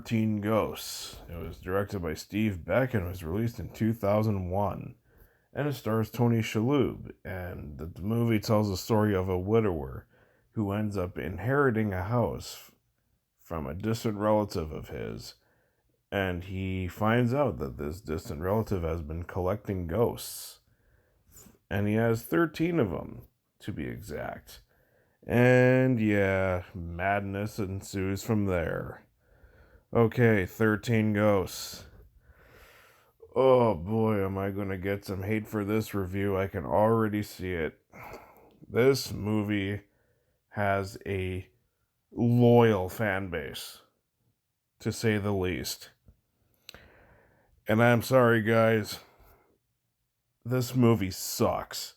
13 Ghosts. It was directed by Steve Beck and was released in 2001. And it stars Tony Shalhoub. And the movie tells the story of a widower who ends up inheriting a house from a distant relative of his. And he finds out that this distant relative has been collecting ghosts. And he has 13 of them, to be exact. And yeah, madness ensues from there. Okay, 13 Ghosts. Oh boy, am I going to get some hate for this review. I can already see it. This movie has a loyal fan base, to say the least. And I'm sorry, guys. This movie sucks.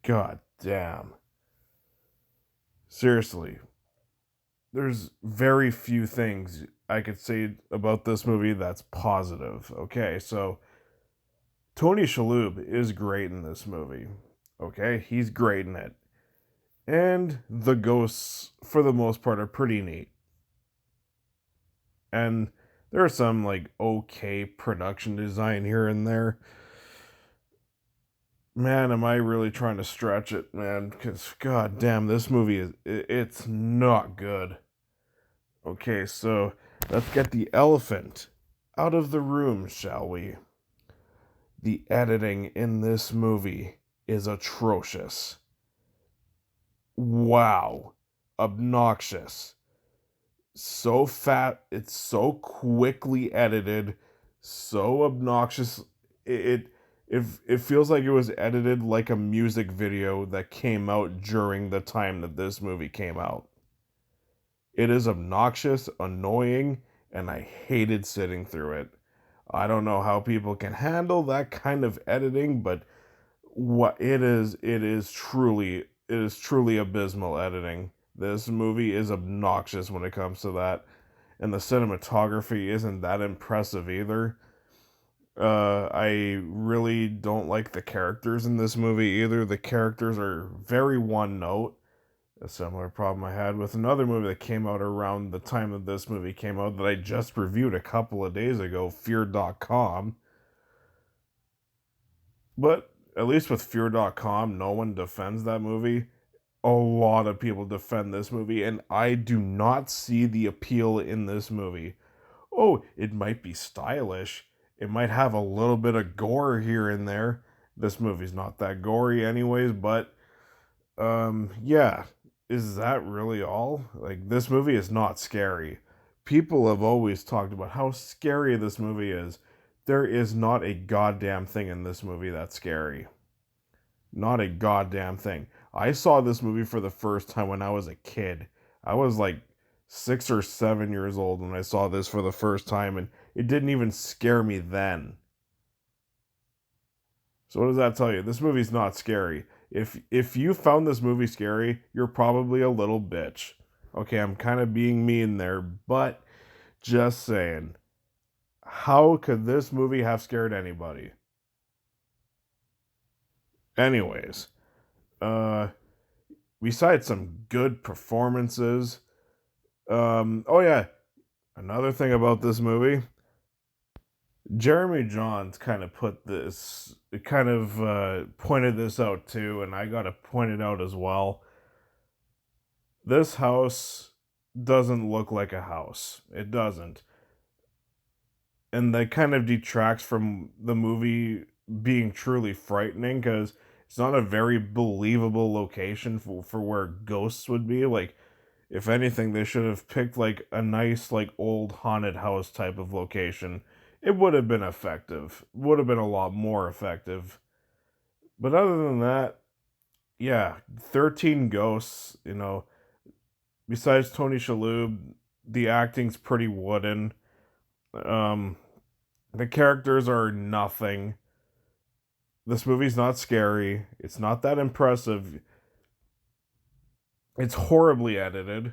God damn. Seriously. There's very few things I could say about this movie that's positive. Okay, so Tony Shalhoub is great in this movie. Okay, he's great in it. And the ghosts, for the most part, are pretty neat. And there are some, okay production design here and there. Man, am I really trying to stretch it, man? Because, god damn, this movie it's not good. Okay, so let's get the elephant out of the room, shall we? The editing in this movie is atrocious. Wow. Obnoxious. So fat, it's so quickly edited, so obnoxious. It feels like it was edited like a music video that came out during the time that this movie came out. It is obnoxious, annoying, and I hated sitting through it. I don't know how people can handle that kind of editing, but what it is truly abysmal editing. This movie is obnoxious when it comes to that, and the cinematography isn't that impressive either. I really don't like the characters in this movie either. The characters are very one note. A similar problem I had with another movie that came out around the time that this movie came out that I just reviewed a couple of days ago, Fear.com. But at least with Fear.com, no one defends that movie. A lot of people defend this movie, and I do not see the appeal in this movie. Oh, it might be stylish. It might have a little bit of gore here and there. This movie's not that gory anyways, but yeah. Is that really all? Like, this movie is not scary. People have always talked about how scary this movie is. There is not a goddamn thing in this movie that's scary. Not a goddamn thing. I saw this movie for the first time when I was a kid. I was like 6 or 7 years old when I saw this for the first time, and it didn't even scare me then. So what does that tell you? This movie's not scary. If you found this movie scary, you're probably a little bitch. Okay, I'm kind of being mean there, but just saying. How could this movie have scared anybody? Anyways, uh besides some good performances, oh yeah, another thing about this movie, Jeremy Johns kind of pointed this out too, and I got to point it out as well. This house doesn't look like a house. It doesn't. And that kind of detracts from the movie being truly frightening because it's not a very believable location for where ghosts would be. Like, if anything, they should have picked like a nice, like, old haunted house type of location. It would have been effective. Would have been a lot more effective. But other than that, yeah, 13 Ghosts, besides Tony Shalhoub, the acting's pretty wooden. Um, the characters are nothing. This movie's not scary. It's not that impressive. It's horribly edited.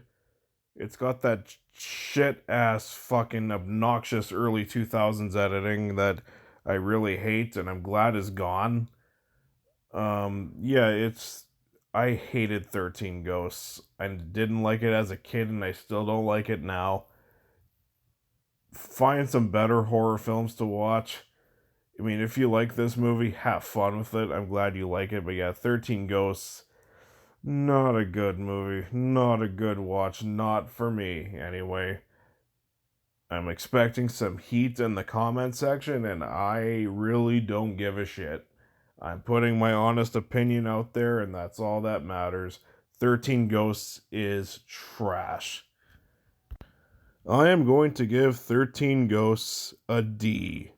It's got that shit ass fucking obnoxious early 2000s editing that I really hate and I'm glad is gone. Yeah, I hated 13 Ghosts. I didn't like it as a kid and I still don't like it now. find some better horror films to watch. I mean, if you like this movie, have fun with it. I'm glad you like it. But yeah, 13 Ghosts, not a good movie. Not a good watch. Not for me, anyway. I'm expecting some heat in the comment section, and I really don't give a shit. I'm putting my honest opinion out there, and that's all that matters. 13 Ghosts is trash. I am going to give 13 Ghosts a D.